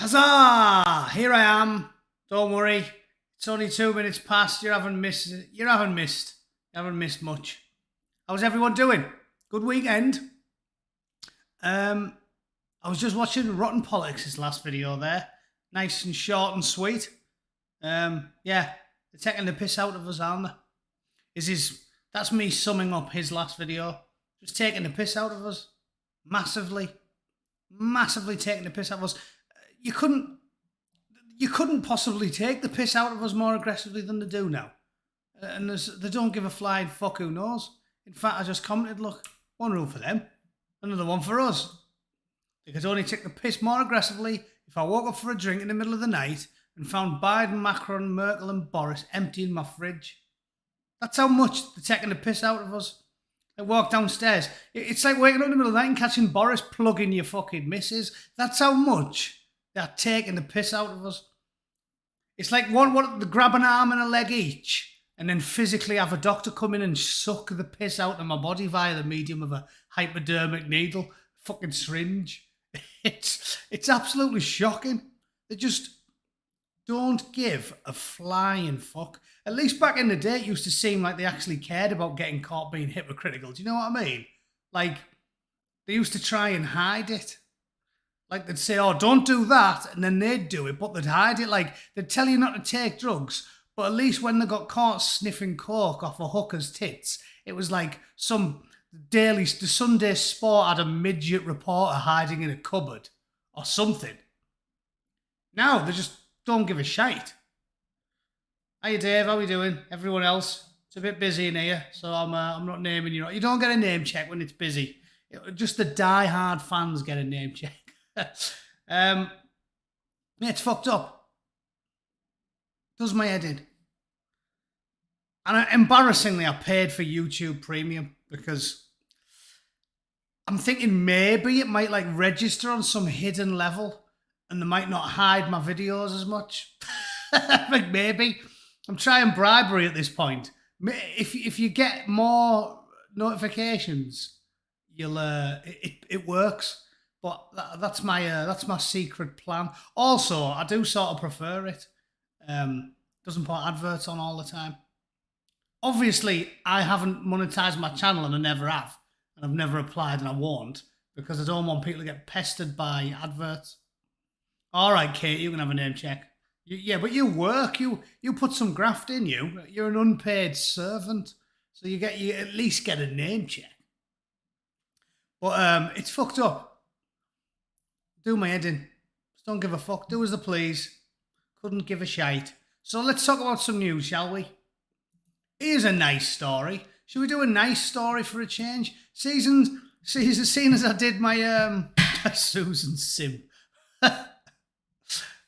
Huzzah! Here I am. Don't worry. It's only 2 minutes past. You haven't missed. You haven't missed much. How's everyone doing? Good weekend. I was just watching Rotten Politics' last video there. Nice and short and sweet. Yeah, they're taking the piss out of us, aren't they? That's me summing up his last video. Just taking the piss out of us. Massively taking the piss out of us. You couldn't possibly take the piss out of us more aggressively than they do now. And they don't give a flying fuck who knows. In fact, I just commented, look, one rule for them, another one for us. They could only take the piss more aggressively if I woke up for a drink in the middle of the night and found Biden, Macron, Merkel and Boris emptying my fridge. That's how much they're taking the piss out of us. I walk downstairs. It's like waking up in the middle of the night and catching Boris plugging your fucking missus. That's how much they're taking the piss out of us. It's like they grab an arm and a leg each and then physically have a doctor come in and suck the piss out of my body via the medium of a hypodermic needle, fucking syringe. It's absolutely shocking. They just don't give a flying fuck. At least back in the day, it used to seem like they actually cared about getting caught being hypocritical. Do you know what I mean? Like, they used to try and hide it. Like, they'd say, oh, don't do that, and then they'd do it, but they'd hide it. Like, they'd tell you not to take drugs, but at least when they got caught sniffing coke off a hooker's tits, it was like the Sunday Sport had a midget reporter hiding in a cupboard or something. Now, they just don't give a shite. Hiya, Dave, how are we doing? Everyone else? It's a bit busy in here, so I'm not naming you. You don't get a name check when it's busy. Just the die-hard fans get a name check. Yeah, it's fucked up. Does my head in. And embarrassingly, I paid for YouTube Premium because I'm thinking maybe it might like register on some hidden level and they might not hide my videos as much. Like maybe. I'm trying bribery at this point. If you get more notifications, it works. But that's my secret plan. Also, I do sort of prefer it. Doesn't put adverts on all the time. Obviously, I haven't monetized my channel and I never have. And I've never applied and I won't because I don't want people to get pestered by adverts. All right, Kate, you can have a name check. Yeah, but you work. You put some graft in you. You're an unpaid servant. So you at least get a name check. But it's fucked up. Do my head in. Just don't give a fuck. Do as they please. Couldn't give a shite. So let's talk about some news, shall we? Here's a nice story. Should we do a nice story for a change? Seeing as I did my Susan Sim.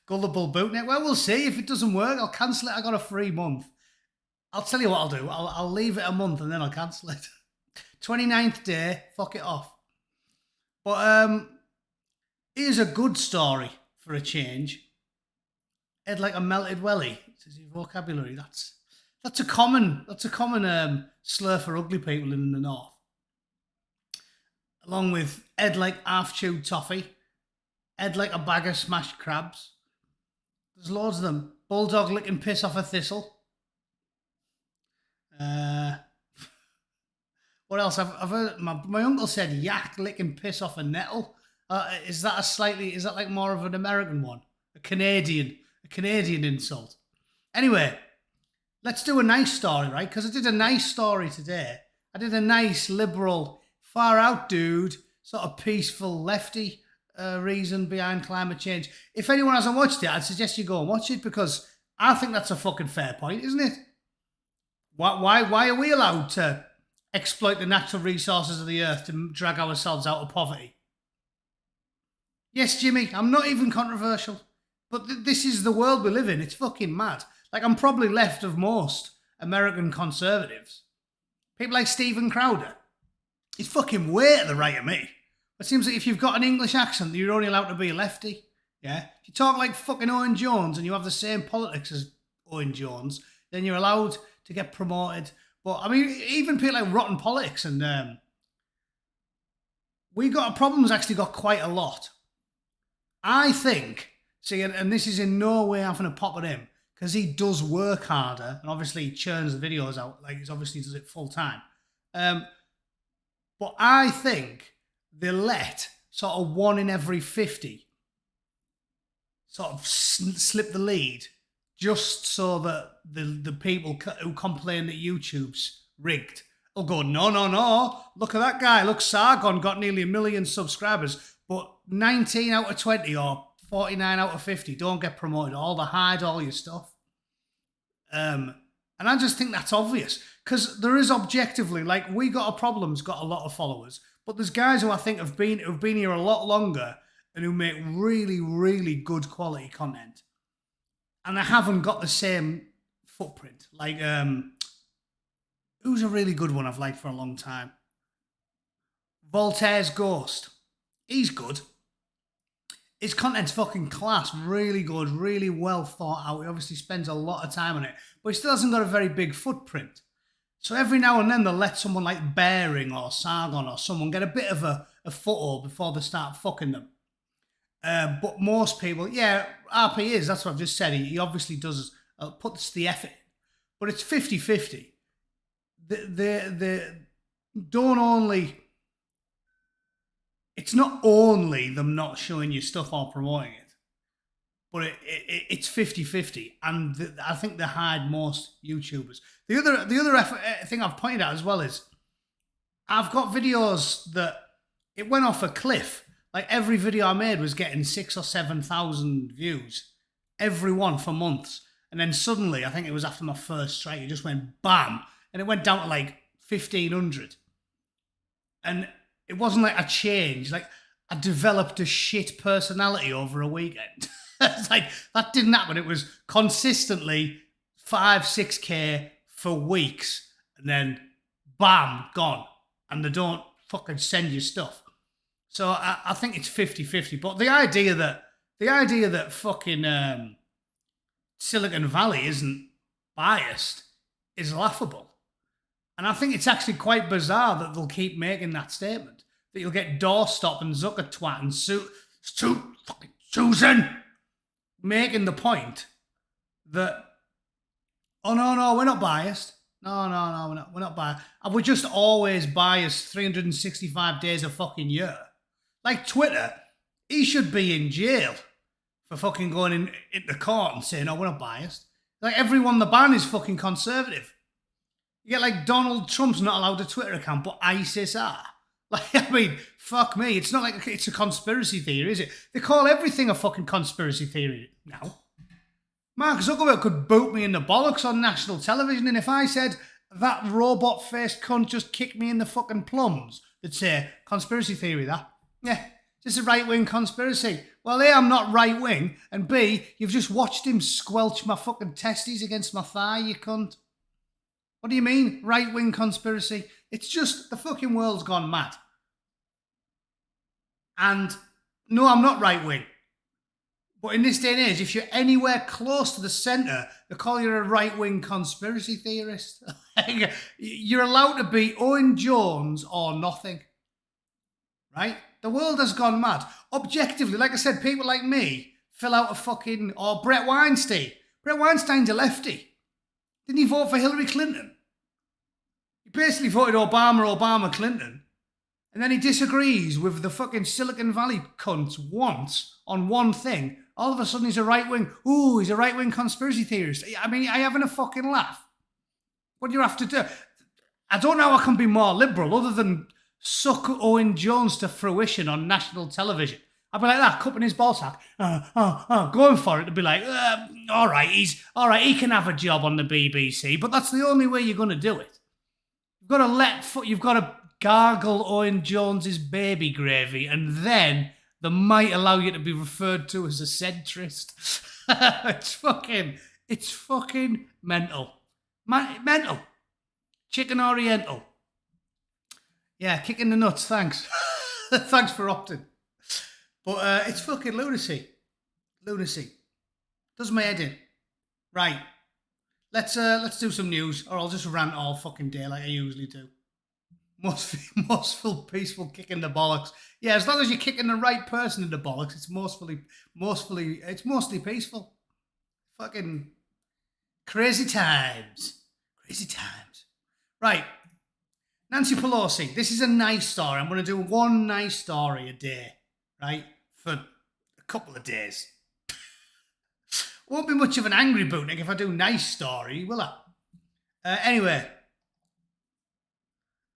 Gullible Bootneck. Well, we'll see. If it doesn't work, I'll cancel it. I got a free month. I'll tell you what I'll do. I'll leave it a month and then I'll cancel it. 29th day. Fuck it off. But here's a good story for a change. Head like a melted welly. Says your vocabulary. That's a common slur for ugly people in the north. Along with head like half-chewed toffee, head like a bag of smashed crabs. There's loads of them. Bulldog licking piss off a thistle. What else? I've heard my uncle said yak licking piss off a nettle. Is that like more of an American one? A Canadian insult. Anyway, let's do a nice story, right? Because I did a nice story today. I did a nice liberal, far out dude, sort of peaceful lefty reason behind climate change. If anyone hasn't watched it, I'd suggest you go and watch it because I think that's a fucking fair point, isn't it? Why are we allowed to exploit the natural resources of the earth to drag ourselves out of poverty? Yes, Jimmy, I'm not even controversial. But this is the world we live in. It's fucking mad. Like, I'm probably left of most American conservatives. People like Stephen Crowder. He's fucking way to the right of me. It seems like if you've got an English accent, you're only allowed to be a lefty. Yeah? If you talk like fucking Owen Jones and you have the same politics as Owen Jones, then you're allowed to get promoted. But, I mean, even people like Rotten Politics and We Got a Problem's actually got quite a lot. I think See, and this is in no way having a pop at him, because he does work harder, and obviously he churns the videos out, like he's obviously does it full time. But I think they let sort of 1 in every 50 sort of slip the lead, just so that the people who complain that YouTube's rigged will go, no, look at that guy, look, Sargon got nearly 1 million subscribers, but 19 out of 20 or 49 out of 50 don't get promoted, all the hide all your stuff. And I just think that's obvious, because there is objectively, like, We Got a Problem's got a lot of followers, but there's guys who I think who've been here a lot longer and who make really, really good quality content, and they haven't got the same footprint. Like, who's a really good one I've liked for a long time? Voltaire's Ghost. He's good. His content's fucking class, really good, really well thought out. He obviously spends a lot of time on it, but he still hasn't got a very big footprint. So every now and then they'll let someone like Bearing or Sargon or someone get a bit of a foothold before they start fucking them. But most people, yeah, RP is, that's what I've just said. He obviously does, puts the effort in. But it's 50-50. They don't only, it's not only them not showing you stuff or promoting it, but it's 50-50. And I think they hide most YouTubers. The other thing I've pointed out as well is, I've got videos that it went off a cliff. Like, every video I made was getting 6,000 or 7,000 views, every one for months. And then suddenly, I think it was after my first strike, it just went bam, and it went down to like 1,500. And it wasn't like I changed. Like, I developed a shit personality over a weekend. It's like, that didn't happen. It was consistently 5-6K for weeks, and then bam, gone. And they don't fucking send you stuff. So I think it's 50-50. But the idea that fucking Silicon Valley isn't biased is laughable. And I think it's actually quite bizarre that they'll keep making that statement. That you'll get Doorstop and Zuckertwat and fucking Susan making the point that, oh no, we're not biased. No, we're not biased. And we're just always biased 365 days a fucking year. Like Twitter, he should be in jail for fucking going into court and saying, "Oh, we're not biased." Like, everyone the ban is fucking conservative. You get like Donald Trump's not allowed a Twitter account, but ISIS are. Like, I mean, fuck me. It's not like it's a conspiracy theory, is it? They call everything a fucking conspiracy theory now. Mark Zuckerberg could boot me in the bollocks on national television, and if I said that robot-faced cunt just kicked me in the fucking plums, they'd say, conspiracy theory, that. Yeah, just a right-wing conspiracy. Well, A, I'm not right-wing, and B, you've just watched him squelch my fucking testes against my thigh, you cunt. What do you mean, right-wing conspiracy? It's just the fucking world's gone mad. And no, I'm not right-wing. But in this day and age, if you're anywhere close to the centre, they call you a right-wing conspiracy theorist. You're allowed to be Owen Jones or nothing. Right? The world has gone mad. Objectively, like I said, people like me fill out a fucking... Or Brett Weinstein. Brett Weinstein's a lefty. Didn't he vote for Hillary Clinton? He basically voted Obama, Clinton. And then he disagrees with the fucking Silicon Valley cunts once on one thing. All of a sudden he's a right-wing... Ooh, he's a right-wing conspiracy theorist. I mean, are you having a fucking laugh? What do you have to do? I don't know how I can be more liberal other than suck Owen Jones to fruition on national television. I'd be like that, cupping his ballsack, going for it to be like, all right, he can have a job on the BBC, but that's the only way you're going to do it. You've got to gargle Owen Jones's baby gravy, and then they might allow you to be referred to as a centrist. It's fucking mental. Mental. Chicken Oriental. Yeah, kicking the nuts, thanks. Thanks for opting. But it's fucking lunacy. Lunacy. Does my head in. Right. Let's do some news, or I'll just rant all fucking day like I usually do. Merciful, peaceful kick in the bollocks. Yeah, as long as you're kicking the right person in the bollocks, it's it's mostly peaceful. Fucking crazy times. Crazy times. Right. Nancy Pelosi, this is a nice story. I'm going to do one nice story a day, right? For a couple of days. Won't be much of an angry Bootneck if I do nice story, will I? Anyway.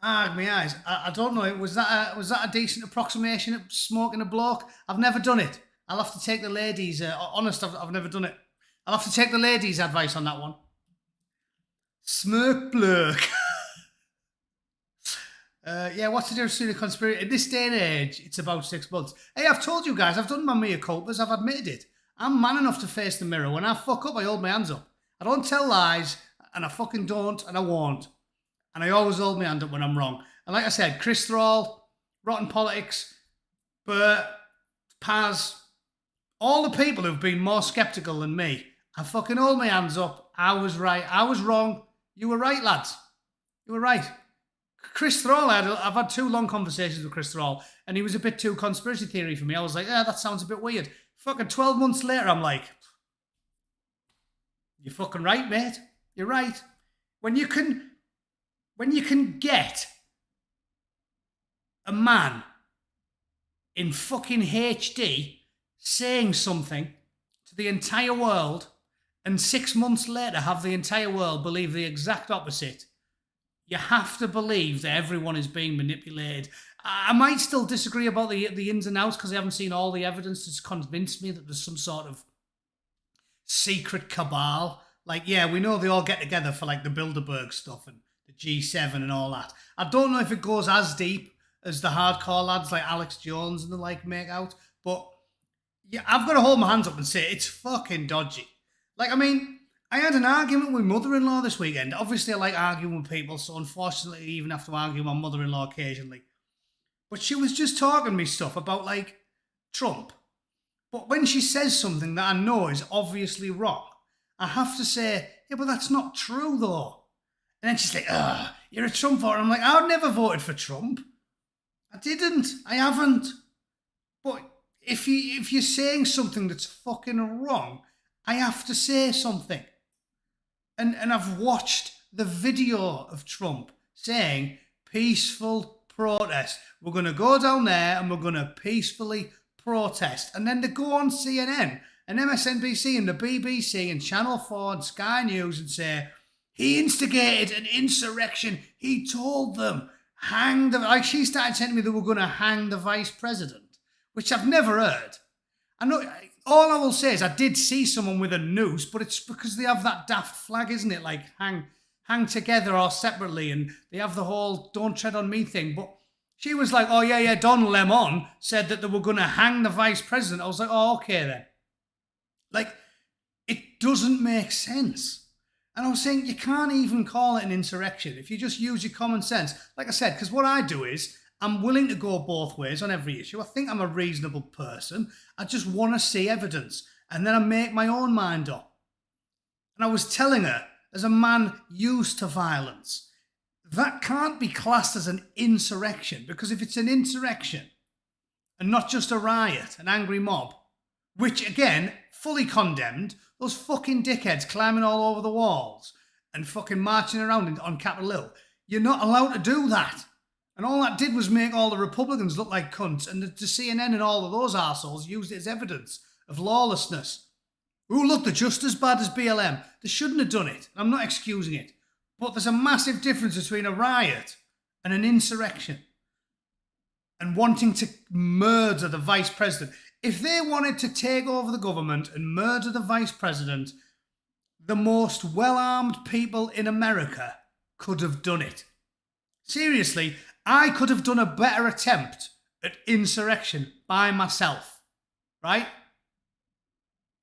Ah, my eyes. I don't know. Was that a decent approximation at smoking a bloke? I've never done it. I'll have to take the ladies. Honest, I've never done it. I'll have to take the ladies' advice on that one. Smirk blurk. Yeah, what's the difference between a conspiracy? In this day and age, it's about 6 months. Hey, I've told you guys, I've done my mea culpas, I've admitted it. I'm man enough to face the mirror. When I fuck up, I hold my hands up. I don't tell lies, and I fucking don't, and I won't. And I always hold my hand up when I'm wrong. And like I said, Chris Thrall, Rotten Politics, Bert, Paz, all the people who've been more sceptical than me, I fucking hold my hands up. I was right. I was wrong. You were right, lads. You were right. Chris Thrall, I've had 2 long conversations with Chris Thrall, and he was a bit too conspiracy theory for me. I was like, yeah, that sounds a bit weird. Fucking 12 months later, I'm like, you're fucking right, mate. You're right. When you can get a man in fucking HD saying something to the entire world, and 6 months later have the entire world believe the exact opposite, you have to believe that everyone is being manipulated. I might still disagree about the ins and outs because I haven't seen all the evidence that's convinced me that there's some sort of secret cabal. Like, yeah, we know they all get together for like the Bilderberg stuff and the G7 and all that. I don't know if it goes as deep as the hardcore lads like Alex Jones and the like make out, but yeah, I've got to hold my hands up and say it's fucking dodgy. Like, I mean, I had an argument with my mother-in-law this weekend. Obviously, I like arguing with people, so unfortunately, I even have to argue with my mother-in-law occasionally. But she was just talking me stuff about, like, Trump. But when she says something that I know is obviously wrong, I have to say, yeah, but that's not true, though. And then she's like, you're a Trump voter. I'm like, I've never voted for Trump. I didn't. I haven't. But if you're saying something that's fucking wrong, I have to say something. And I've watched the video of Trump saying, peaceful protest. We're going to go down there and we're going to peacefully protest. And then they go on CNN and MSNBC and the BBC and Channel 4 and Sky News and say, he instigated an insurrection. He told them, hang the... Like, she started telling me they were going to hang the vice president, which I've never heard. I know... All I will say is I did see someone with a noose, but it's because they have that daft flag, isn't it? Like hang together or separately, and they have the whole don't tread on me thing. But she was like, oh yeah, Don Lemon said that they were going to hang the vice president. I was like, oh, okay then. Like, it doesn't make sense. And I was saying, you can't even call it an insurrection if you just use your common sense. Like I said, because what I do is, I'm willing to go both ways on every issue. I think I'm a reasonable person. I just want to see evidence. And then I make my own mind up. And I was telling her, as a man used to violence, that can't be classed as an insurrection. Because if it's an insurrection, and not just a riot, an angry mob, which, again, fully condemned, those fucking dickheads climbing all over the walls and fucking marching around on Capitol Hill, you're not allowed to do that. And all that did was make all the Republicans look like cunts, and the CNN and all of those arseholes used it as evidence of lawlessness. Oh, look, they're just as bad as BLM. They shouldn't have done it. I'm not excusing it. But there's a massive difference between a riot and an insurrection. And wanting to murder the vice president. If they wanted to take over the government and murder the vice president, the most well-armed people in America could have done it. Seriously, I could have done a better attempt at insurrection by myself, right?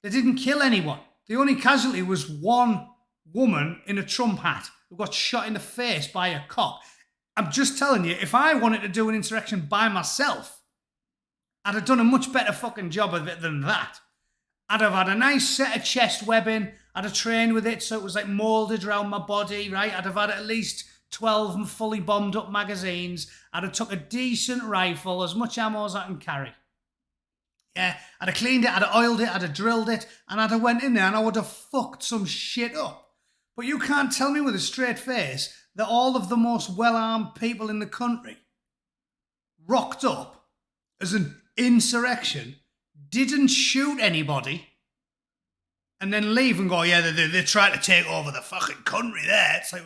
They didn't kill anyone. The only casualty was one woman in a Trump hat who got shot in the face by a cop. I'm just telling you, if I wanted to do an insurrection by myself, I'd have done a much better fucking job of it than that. I'd have had a nice set of chest webbing. I'd have trained with it so it was like moulded around my body, right? I'd have had at least 12 fully bombed up magazines. I'd have took a decent rifle, as much ammo as I can carry. Yeah, I'd have cleaned it, I'd have oiled it, I'd have drilled it, and I'd have went in there and I would have fucked some shit up. But you can't tell me with a straight face that all of the most well-armed people in the country rocked up as an insurrection, didn't shoot anybody, and then leave and go, yeah, they're trying to take over the fucking country there. It's like,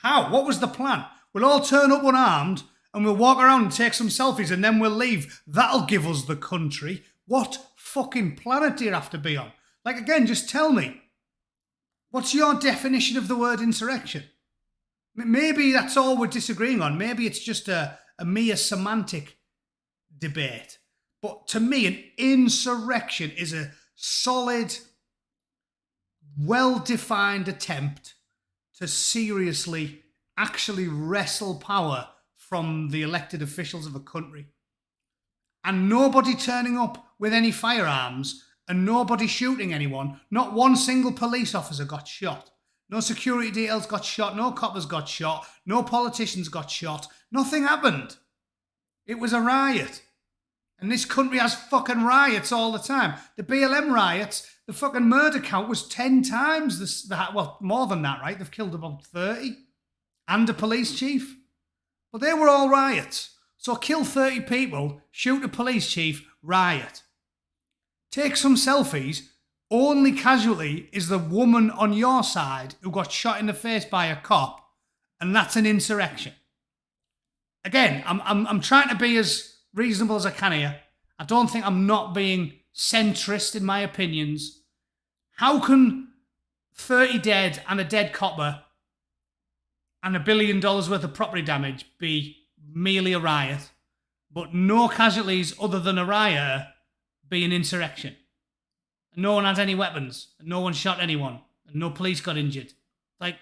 how? What was the plan? We'll all turn up unarmed and we'll walk around and take some selfies and then we'll leave. That'll give us the country. What fucking planet do you have to be on? Like, again, just tell me. What's your definition of the word insurrection? Maybe that's all we're disagreeing on. Maybe it's just a mere semantic debate. But to me, an insurrection is a solid, well-defined attempt to seriously actually wrestle power from the elected officials of a country. And nobody turning up with any firearms and nobody shooting anyone. Not one single police officer got shot. No security details got shot. No coppers got shot. No politicians got shot. Nothing happened. It was a riot. And this country has fucking riots all the time. The BLM riots, the fucking murder count was 10 times well, more than that, right? They've killed about 30. And a police chief. But they were all riots. So kill 30 people, shoot a police chief, riot. Take some selfies. Only casualty is the woman on your side who got shot in the face by a cop. And that's an insurrection. Again, I'm trying to be as reasonable as I can here. I don't think I'm not being centrist in my opinions. How can 30 dead and a dead copper and $1 billion worth of property damage be merely a riot, but no casualties other than a riot be an insurrection? And no one had any weapons, and no one shot anyone, and no police got injured. Like,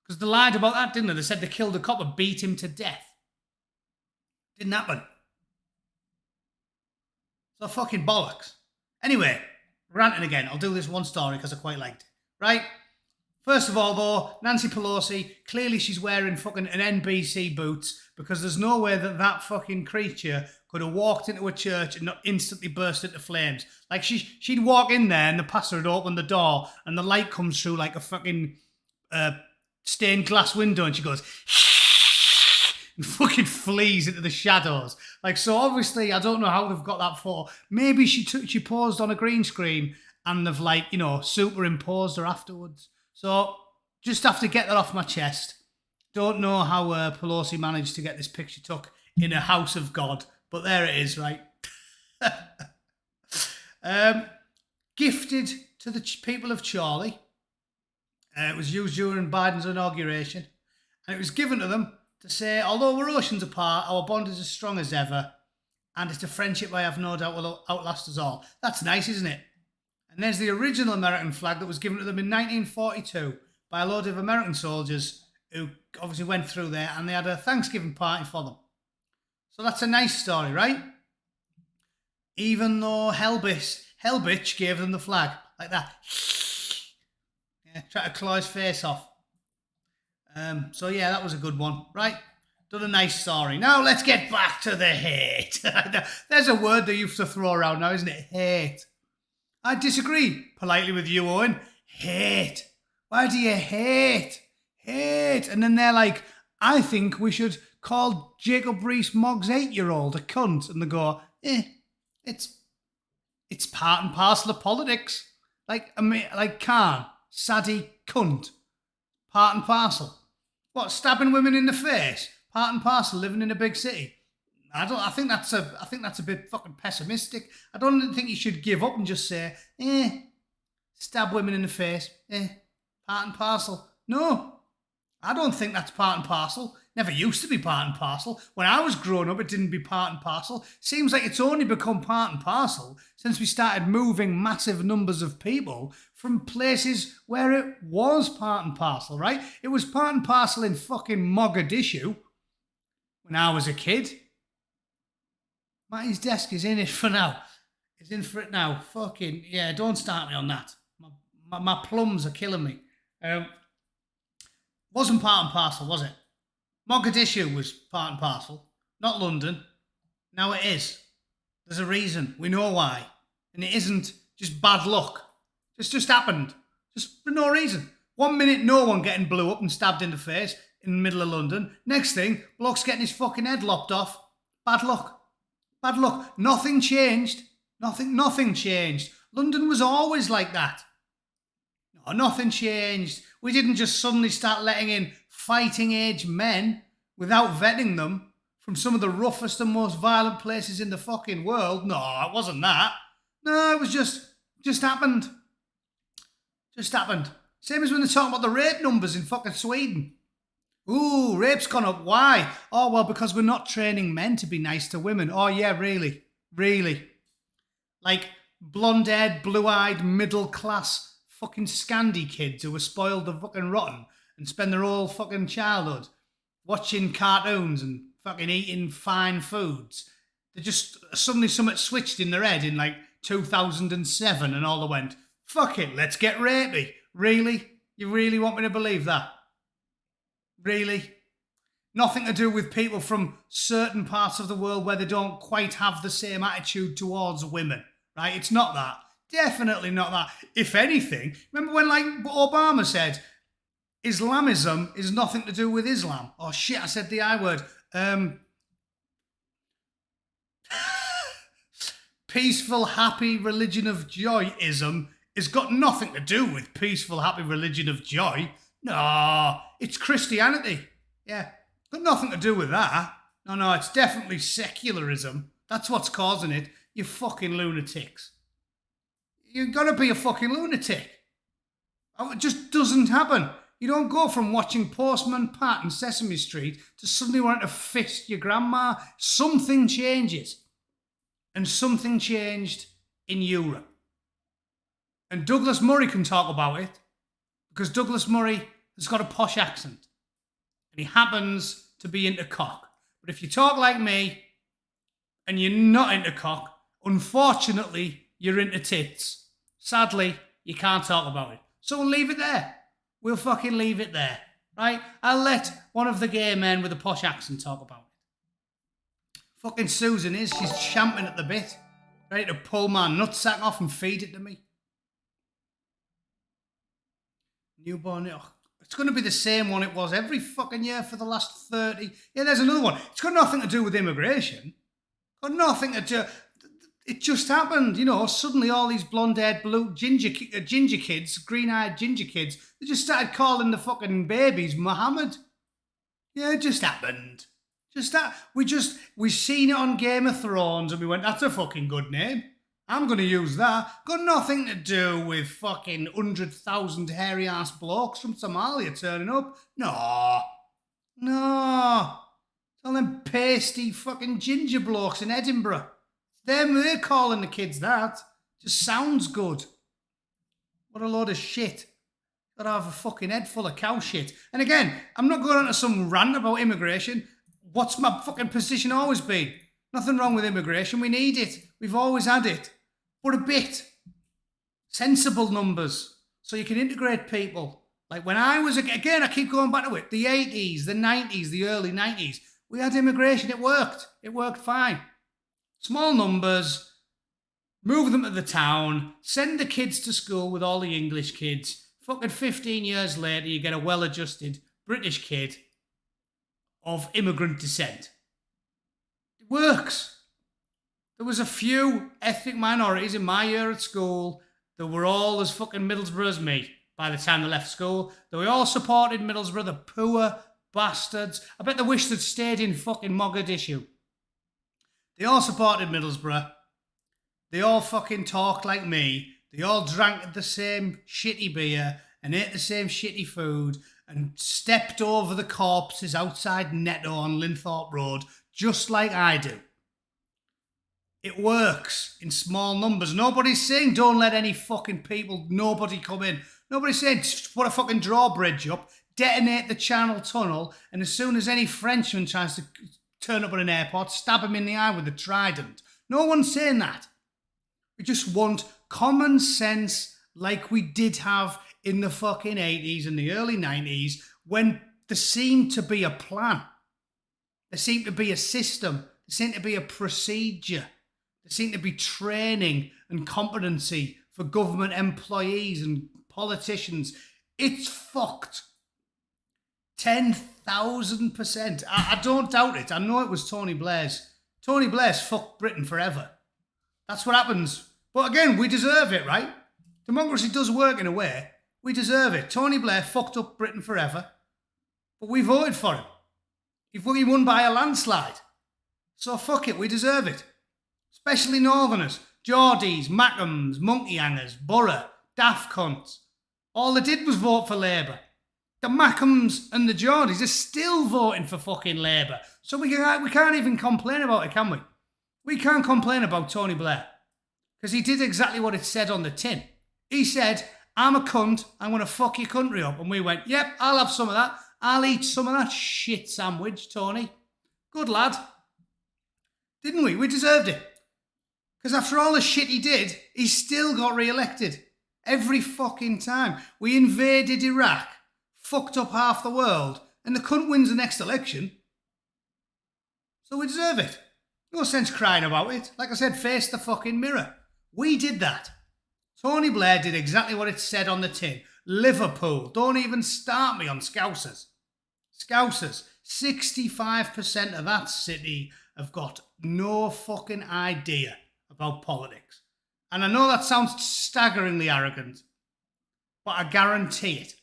because they lied about that, didn't they? They said they killed a copper, beat him to death. Didn't happen. So fucking bollocks. Anyway, ranting again. I'll do this one story because I quite liked it. Right? First of all, though, Nancy Pelosi, clearly she's wearing fucking an NBC boots because there's no way that fucking creature could have walked into a church and not instantly burst into flames. Like, she'd walk in there and the pastor would open the door and the light comes through like a fucking stained glass window and she goes... and fucking flees into the shadows. Like, so obviously, I don't know how they've got that for. Maybe she posed on a green screen and they've, like, you know, superimposed her afterwards. So, just have to get that off my chest. Don't know how Pelosi managed to get this picture took in a house of God, but there it is, right? Gifted to the people of Charlie. It was used during Biden's inauguration, and it was given to them to say, although we're oceans apart, our bond is as strong as ever, and it's a friendship I have no doubt will outlast us all. That's nice, isn't it? And there's the original American flag that was given to them in 1942 by a load of American soldiers who obviously went through there, and they had a Thanksgiving party for them. So that's a nice story, right? Even though Hellbitch gave them the flag, like that. Yeah, try to claw his face off. So yeah, that was a good one, right? Done a nice story. Now let's get back to the hate. There's a word they used to throw around now, isn't it? Hate. I disagree politely with you, Owen. Hate. Why do you hate? Hate. And then they're like, I think we should call Jacob Rees-Mogg's 8-year-old a cunt. And they go, it's part and parcel of politics. Like Khan, Sadie, cunt. Part and parcel. What, stabbing women in the face? Part and parcel, living in a big city? I think that's a bit fucking pessimistic. I don't think you should give up and just say, stab women in the face, part and parcel. No, I don't think that's part and parcel. Never used to be part and parcel. When I was growing up, it didn't be part and parcel. Seems like it's only become part and parcel since we started moving massive numbers of people from places where it was part and parcel, right? It was part and parcel in fucking Mogadishu when I was a kid. Matty's desk is in it for now. It's in for it now. Fucking, yeah, don't start me on that. My plums are killing me. Wasn't part and parcel, was it? Mogadishu was part and parcel, not London. Now it is. There's a reason. We know why. And it isn't just bad luck. It's just happened. Just for no reason. 1 minute, no one getting blew up and stabbed in the face in the middle of London. Next thing, bloke's getting his fucking head lopped off. Bad luck. Bad luck. Nothing changed. Nothing changed. London was always like that. No, nothing changed. We didn't just suddenly start letting in fighting age men without vetting them from some of the roughest and most violent places in the fucking world. No, it wasn't that. No, it was just happened. Just happened. Same as when they're talking about the rape numbers in fucking Sweden. Ooh, rape's gone up. Why? Oh, well, because we're not training men to be nice to women. Oh, yeah, really? Really? Like blonde-haired, blue-eyed, middle-class fucking Scandi kids who were spoiled the fucking rotten and spend their whole fucking childhood watching cartoons and fucking eating fine foods. They just suddenly something switched in their head in like 2007 and all they went, fuck it, let's get rapey. Really? You really want me to believe that? Really? Nothing to do with people from certain parts of the world where they don't quite have the same attitude towards women, right? It's not that. Definitely not that. If anything, remember when like Obama said, Islamism is nothing to do with Islam. Oh shit, I said the I word. Peaceful, happy religion of joyism has got nothing to do with peaceful, happy religion of joy. No, it's Christianity. Yeah, got nothing to do with that. No, it's definitely secularism. That's what's causing it. You fucking lunatics. You've got to be a fucking lunatic. It just doesn't happen. You don't go from watching Postman Pat and Sesame Street to suddenly wanting to fist your grandma. Something changes. And something changed in Europe. And Douglas Murray can talk about it because Douglas Murray has got a posh accent. And he happens to be into cock. But if you talk like me and you're not into cock, unfortunately, you're into tits. Sadly, you can't talk about it. So we'll leave it there. We'll fucking leave it there. Right? I'll let one of the gay men with a posh accent talk about it. Fucking Susan is. She's champing at the bit. Ready to pull my nutsack off and feed it to me. Newborn. Oh, it's going to be the same one it was every fucking year for the last 30. Yeah, there's another one. It's got nothing to do with immigration. Got nothing to do. It just happened, you know. Suddenly, all these blonde-haired, blue ginger kids, green-eyed ginger kids, they just started calling the fucking babies Muhammad. Yeah, it just happened. Just that we seen it on Game of Thrones, and we went, "That's a fucking good name. I'm going to use that." Got nothing to do with fucking 100,000 hairy-ass blokes from Somalia turning up. No. It's all them pasty fucking ginger blokes in Edinburgh. They're calling the kids that. Just sounds good. What a load of shit. Gotta have a fucking head full of cow shit. And again, I'm not going on to some rant about immigration. What's my fucking position always been? Nothing wrong with immigration. We need it. We've always had it. But a bit. Sensible numbers. So you can integrate people. Like when I was, again, I keep going back to it. The 80s, the 90s, the early 90s. We had immigration. It worked. It worked fine. Small numbers. Move them to the town. Send the kids to school with all the English kids. Fucking 15 years later, you get a well-adjusted British kid of immigrant descent. It works. There was a few ethnic minorities in my year at school that were all as fucking Middlesbrough as me by the time they left school. That we all supported Middlesbrough, the poor bastards. I bet they wish they'd stayed in fucking Mogadishu. They all supported Middlesbrough. They all fucking talked like me. They all drank the same shitty beer and ate the same shitty food and stepped over the corpses outside Netto on Linthorpe Road, just like I do. It works in small numbers. Nobody's saying don't let any fucking people, nobody come in. Nobody's saying put a fucking drawbridge up, detonate the Channel Tunnel, and as soon as any Frenchman tries to turn up at an airport, stab him in the eye with a trident. No one's saying that. We just want common sense like we did have in the fucking 80s and the early 90s, when there seemed to be a plan. There seemed to be a system. There seemed to be a procedure. There seemed to be training and competency for government employees and politicians. It's fucked. 10,000%. I don't doubt it. I know it was Tony Blair's. Tony Blair's fucked Britain forever. That's what happens. But again, we deserve it, right? Democracy does work in a way. We deserve it. Tony Blair fucked up Britain forever. But we voted for him. He won by a landslide. So fuck it, we deserve it. Especially Northerners. Geordies, Mackhams, Monkey Hangers, Borough, Daft Cunts. All they did was vote for Labour. The Mackhams and the Geordies are still voting for fucking Labour. So we can't even complain about it, can we? We can't complain about Tony Blair. Because he did exactly what it said on the tin. He said, I'm a cunt, I'm going to fuck your country up. And we went, yep, I'll have some of that. I'll eat some of that shit sandwich, Tony. Good lad. Didn't we? We deserved it. Because after all the shit he did, he still got re-elected. Every fucking time. We invaded Iraq, fucked up half the world, and the cunt wins the next election. So we deserve it. No sense crying about it. Like I said, face the fucking mirror. We did that. Tony Blair did exactly what it said on the tin. Liverpool. Don't even start me on Scousers. Scousers. 65% of that city have got no fucking idea about politics. And I know that sounds staggeringly arrogant, but I guarantee it.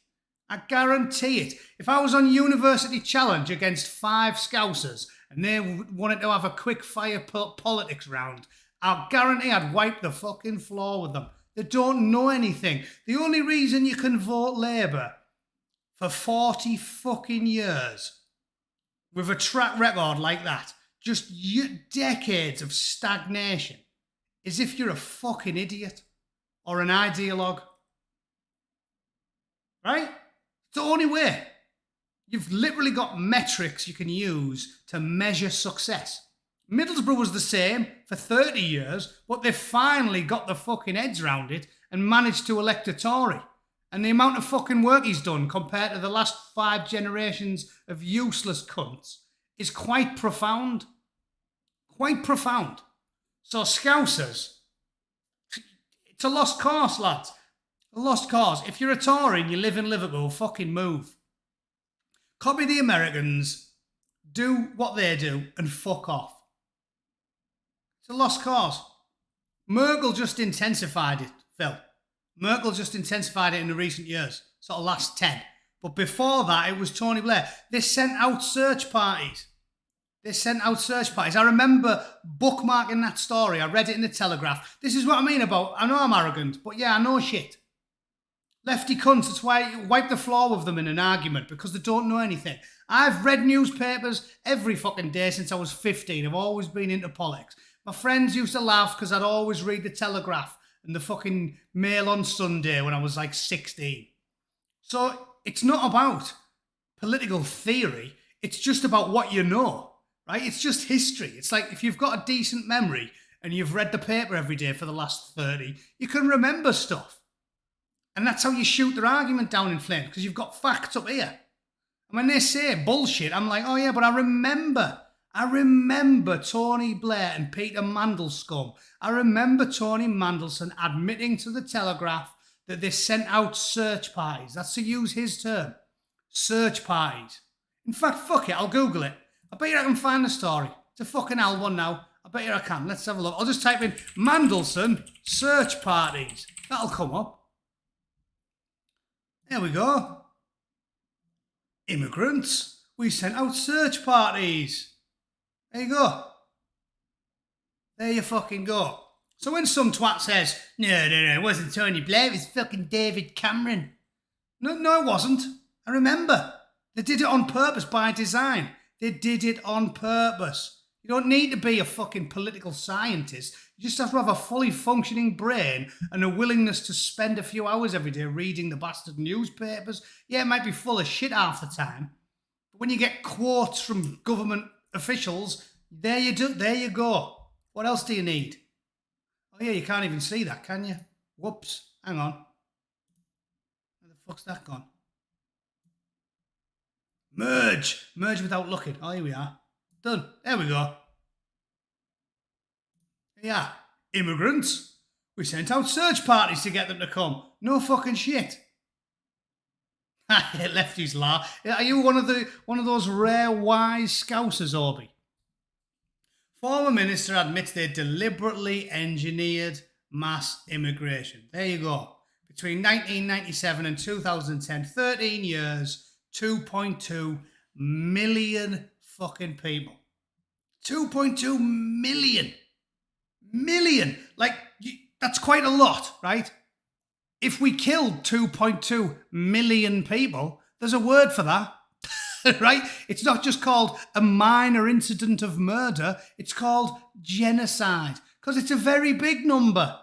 I guarantee it. If I was on University Challenge against 5 Scousers and they wanted to have a quick fire politics round, I guarantee I'd wipe the fucking floor with them. They don't know anything. The only reason you can vote Labour for 40 fucking years with a track record like that, just decades of stagnation, is if you're a fucking idiot or an ideologue. Right? It's the only way. You've literally got metrics you can use to measure success. Middlesbrough was the same for 30 years, but they finally got the fucking heads round it and managed to elect a Tory. And the amount of fucking work he's done compared to the last 5 generations of useless cunts is quite profound. Quite profound. So Scousers, it's a lost cause, lads. A lost cause. If you're a Tory and you live in Liverpool, fucking move. Copy the Americans, do what they do, and fuck off. It's a lost cause. Merkel just intensified it, Phil. Merkel just intensified it in the recent years, sort of last 10. But before that, it was Tony Blair. They sent out search parties. I remember bookmarking that story. I read it in the Telegraph. This is what I mean about, I know I'm arrogant, but yeah, I know shit. Lefty cunts, that's why you wipe the floor with them in an argument, because they don't know anything. I've read newspapers every fucking day since I was 15. I've always been into politics. My friends used to laugh because I'd always read the Telegraph and the fucking Mail on Sunday when I was like 16. So it's not about political theory. It's just about what you know, right? It's just history. It's like if you've got a decent memory and you've read the paper every day for the last 30, you can remember stuff. And that's how you shoot their argument down in flames, because you've got facts up here. And when they say bullshit, I'm like, oh yeah, but I remember Tony Blair and Peter Mandelscombe. I remember Tony Mandelson admitting to the Telegraph that they sent out search parties. That's to use his term. Search parties. In fact, fuck it, I'll Google it. I bet you I can find the story. It's a fucking L one now. I bet you I can. Let's have a look. I'll just type in Mandelson search parties. That'll come up. There we go. Immigrants. We sent out search parties. There you go. There you fucking go. So when some twat says, no, it wasn't Tony Blair, it was fucking David Cameron. No, it wasn't. I remember. They did it on purpose by design. They did it on purpose. You don't need to be a fucking political scientist. You just have to have a fully functioning brain and a willingness to spend a few hours every day reading the bastard newspapers. Yeah, it might be full of shit half the time. But when you get quotes from government officials, there you go. What else do you need? Oh yeah, you can't even see that, can you? Whoops. Hang on. Where the fuck's that gone? Merge. Merge without looking. Oh, here we are. Done. There we go. Yeah. Immigrants. We sent out search parties to get them to come. No fucking shit. Lefties laugh. Are you one of those rare wise scousers, Orbie? Former minister admits they deliberately engineered mass immigration. There you go. Between 1997 and 2010, 13 years, 2.2 million fucking people. 2.2 million. Million. Like, that's quite a lot, right? If we killed 2.2 million people, there's a word for that, right? It's not just called a minor incident of murder, it's called genocide, because it's a very big number.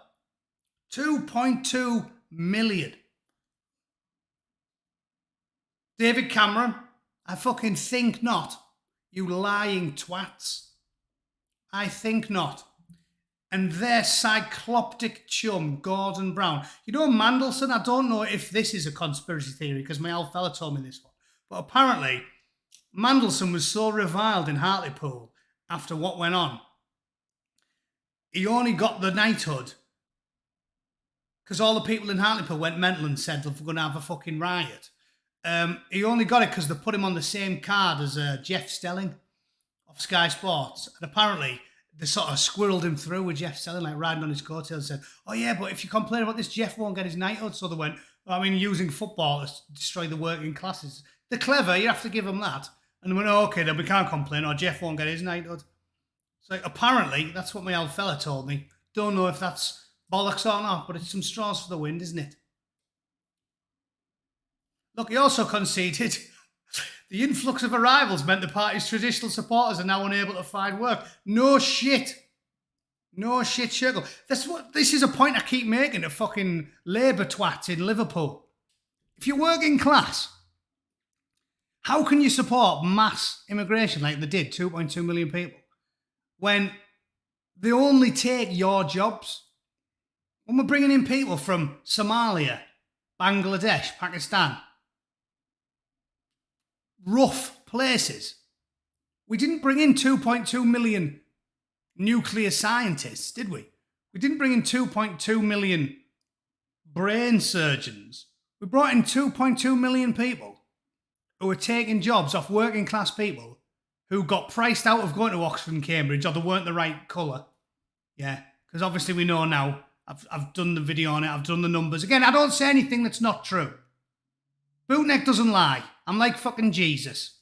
2.2 million. David Cameron, I fucking think not. You lying twats. I think not. And their cycloptic chum, Gordon Brown. You know, Mandelson, I don't know if this is a conspiracy theory because my old fella told me this one. But apparently, Mandelson was so reviled in Hartlepool after what went on. He only got the knighthood because all the people in Hartlepool went mental and said, we're going to have a fucking riot. He only got it because they put him on the same card as Jeff Stelling of Sky Sports. And apparently, they sort of squirreled him through with Jeff Stelling, like riding on his coattails, and said, oh yeah, but if you complain about this, Jeff won't get his knighthood. So they went, using football to destroy the working classes. They're clever, you have to give them that. And they went, oh, okay, then we can't complain, or Jeff won't get his knighthood. So apparently, that's what my old fella told me. Don't know if that's bollocks or not, but it's some straws for the wind, isn't it? Look, he also conceded the influx of arrivals meant the party's traditional supporters are now unable to find work. No shit. No shit, Shergle. This is a point I keep making to fucking Labour twats in Liverpool. If you're working class, how can you support mass immigration like they did, 2.2 million people, when they only take your jobs? When we're bringing in people from Somalia, Bangladesh, Pakistan, rough places. We didn't bring in 2.2 million nuclear scientists, did we? We didn't bring in 2.2 million brain surgeons. We brought in 2.2 million people who were taking jobs off working class people who got priced out of going to Oxford and Cambridge, or they weren't the right colour. Yeah, because obviously we know now. I've done the video on it. I've done the numbers. Again, I don't say anything that's not true. Bootneck doesn't lie. I'm like fucking Jesus.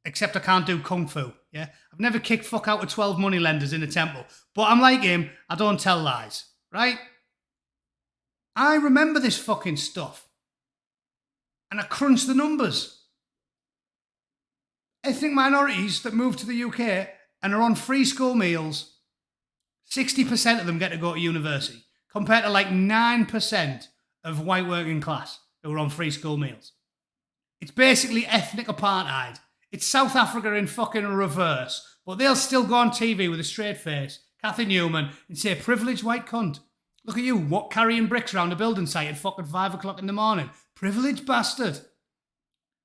Except I can't do kung fu, yeah? I've never kicked fuck out of 12 moneylenders in a temple. But I'm like him, I don't tell lies, right? I remember this fucking stuff. And I crunch the numbers. Ethnic minorities that move to the UK and are on free school meals, 60% of them get to go to university, compared to like 9% of white working class who are on free school meals. It's basically ethnic apartheid. It's South Africa in fucking reverse. But they'll still go on TV with a straight face, Cathy Newman, and say, privileged white cunt. Look at you, carrying bricks around a building site at fucking 5 o'clock in the morning. Privileged bastard.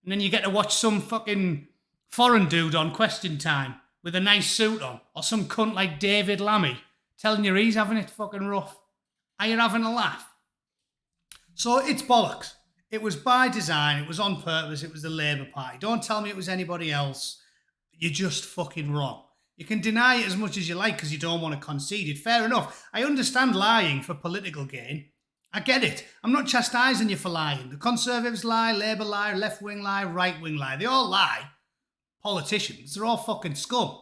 And then you get to watch some fucking foreign dude on Question Time with a nice suit on, or some cunt like David Lammy telling you he's having it fucking rough. Are you having a laugh? So it's bollocks. It was by design, it was on purpose, it was the Labour Party. Don't tell me it was anybody else. You're just fucking wrong. You can deny it as much as you like because you don't want to concede it. Fair enough. I understand lying for political gain. I get it. I'm not chastising you for lying. The Conservatives lie, Labour lie, left-wing lie, right-wing lie. They all lie. Politicians, they're all fucking scum.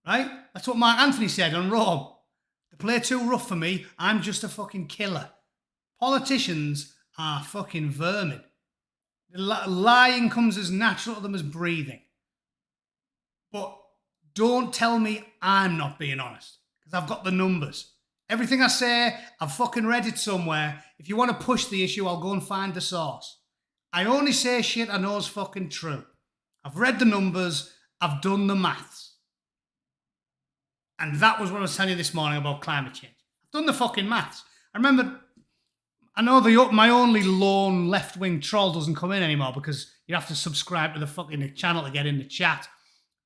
Right? That's what Mark Anthony said on Rome. They play too rough for me. I'm just a fucking killer. Politicians are fucking vermin. Lying comes as natural to them as breathing. But don't tell me I'm not being honest, because I've got the numbers. Everything I say, I've fucking read it somewhere. If you want to push the issue, I'll go and find the source. I only say shit I know is fucking true. I've read the numbers, I've done the maths. And that was what I was telling you this morning about climate change. I've done the fucking maths. I know my only lone left-wing troll doesn't come in anymore because you have to subscribe to the fucking channel to get in the chat.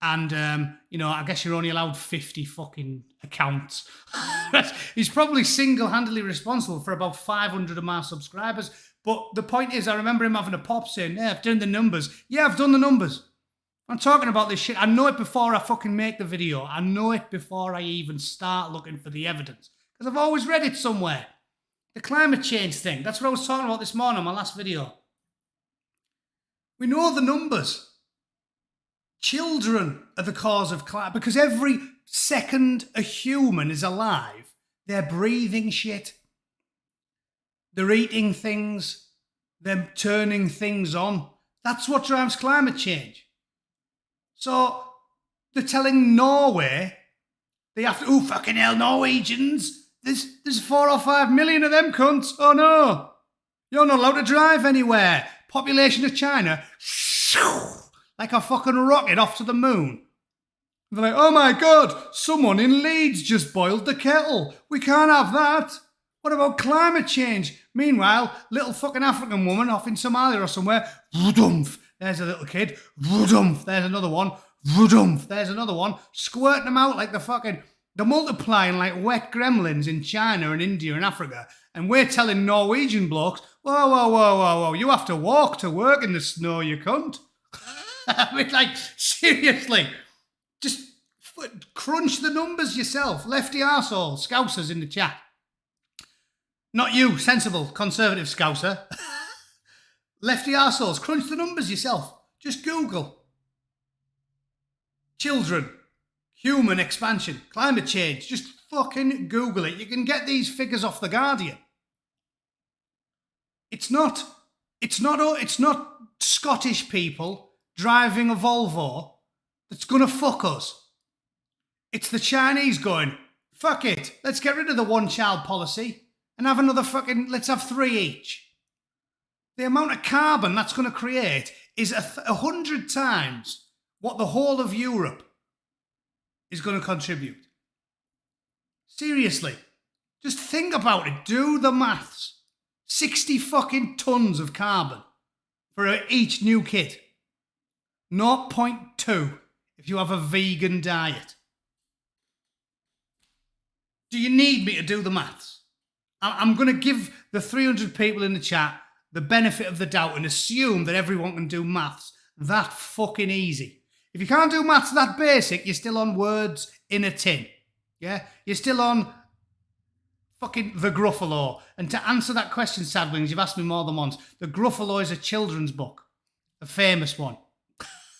And, I guess you're only allowed 50 fucking accounts. He's probably single-handedly responsible for about 500 of my subscribers. But the point is, I remember him having a pop saying, yeah, I've done the numbers. Yeah, I've done the numbers. I'm talking about this shit. I know it before I fucking make the video. I know it before I even start looking for the evidence. Because I've always read it somewhere. The climate change thing. That's what I was talking about this morning on my last video. We know the numbers. Children are the cause of climate. Because every second a human is alive, they're breathing shit. They're eating things. They're turning things on. That's what drives climate change. So they're telling Norway they have to, oh, fucking hell, Norwegians. There's 4 or 5 million of them cunts. Oh no. You're not allowed to drive anywhere. Population of China, like a fucking rocket off to the moon. They're like, oh my God, someone in Leeds just boiled the kettle. We can't have that. What about climate change? Meanwhile, little fucking African woman off in Somalia or somewhere, woodumph, there's a little kid, woodumph, there's another one, woodumph, there's another one, squirting them out like they're multiplying like wet gremlins in China and India and Africa. And we're telling Norwegian blokes, whoa, you have to walk to work in the snow, you cunt. I mean, like, seriously, just crunch the numbers yourself. Lefty arsehole, Scousers in the chat. Not you, sensible, conservative Scouser. Lefty arseholes, crunch the numbers yourself. Just Google. Children, human expansion, climate change. Just fucking Google it. You can get these figures off The Guardian. It's not Scottish people driving a Volvo that's going to fuck us. It's the Chinese going, fuck it, let's get rid of the one-child policy and have another let's have 3 each. The amount of carbon that's going to create is 100 times what the whole of Europe is going to contribute. Seriously, just think about it. Do the maths. 60 fucking tons of carbon for each new kid. 0.2 if you have a vegan diet. Do you need me to do the maths? I'm going to give the 300 people in the chat the benefit of the doubt and assume that everyone can do maths that fucking easy. If you can't do maths that basic, you're still on words in a tin. Yeah? You're still on fucking the Gruffalo. And to answer that question, Sadwings, you've asked me more than once. The Gruffalo is a children's book. A famous one.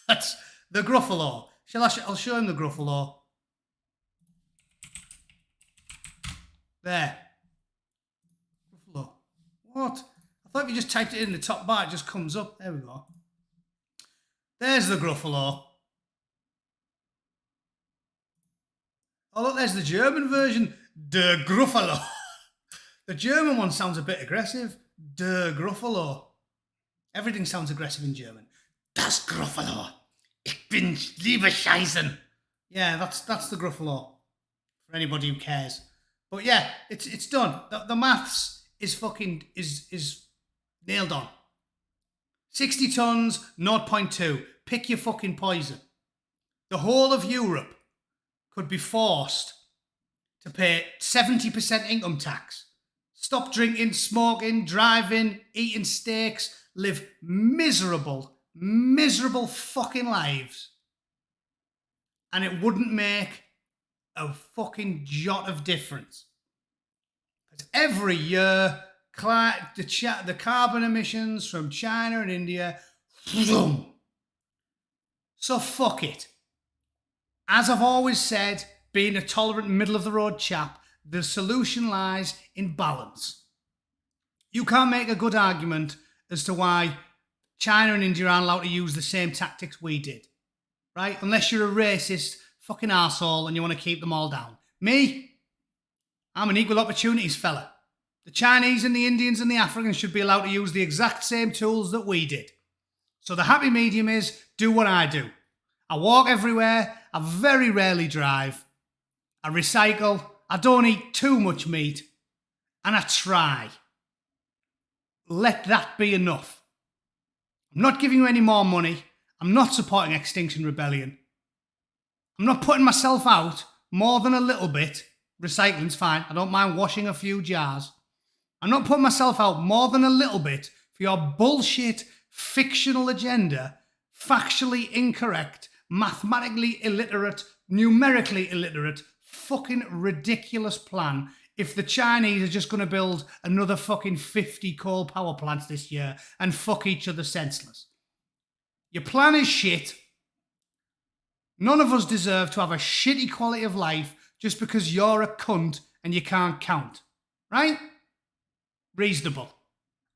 That's the Gruffalo. I'll show him the Gruffalo. There. Gruffalo. What? I thought if you just typed it in the top bar, it just comes up. There we go. There's the Gruffalo. Oh, look, there's the German version. Der Gruffalo. The German one sounds a bit aggressive. Der Gruffalo. Everything sounds aggressive in German. Das Gruffalo. Ich bin liebe Scheißen. Yeah, that's the Gruffalo. For anybody who cares. But yeah, it's done. The maths is nailed on. 60 tons, 0.2. Pick your fucking poison. The whole of Europe could be forced to pay 70% income tax. Stop drinking, smoking, driving, eating steaks, live miserable fucking lives. And it wouldn't make a fucking jot of difference. Because every year, the carbon emissions from China and India, boom. So fuck it. As I've always said, being a tolerant middle-of-the-road chap, the solution lies in balance. You can't make a good argument as to why China and India aren't allowed to use the same tactics we did, right? Unless you're a racist fucking arsehole and you want to keep them all down. Me? I'm an equal opportunities fella. The Chinese and the Indians and the Africans should be allowed to use the exact same tools that we did. So the happy medium is do what I do. I walk everywhere. I very rarely drive. I recycle. I don't eat too much meat. And I try. Let that be enough. I'm not giving you any more money. I'm not supporting Extinction Rebellion. I'm not putting myself out more than a little bit. Recycling's fine. I don't mind washing a few jars. I'm not putting myself out more than a little bit for your bullshit, fictional agenda, factually incorrect, mathematically illiterate, numerically illiterate, fucking ridiculous plan. If the Chinese are just going to build another fucking 50 coal power plants this year and fuck each other senseless. Your plan is shit. None of us deserve to have a shitty quality of life just because you're a cunt and you can't count. Right? Reasonable.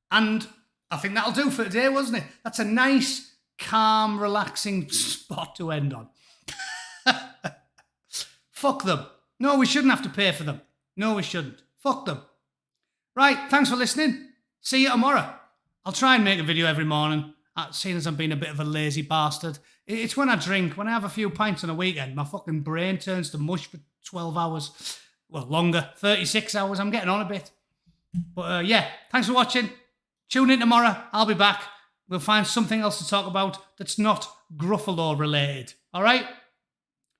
And I think that'll do for today, wasn't it? That's a nice, calm, relaxing spot to end on. Fuck them. No, we shouldn't have to pay for them. No, we shouldn't. Fuck them. Right, thanks for listening. See you tomorrow. I'll try and make a video every morning, seeing as I'm being a bit of a lazy bastard. It's when I drink, when I have a few pints on a weekend, my fucking brain turns to mush for 12 hours. Well, longer, 36 hours. I'm getting on a bit. But yeah, thanks for watching. Tune in tomorrow. I'll be back. We'll find something else to talk about that's not Gruffalo related. All right?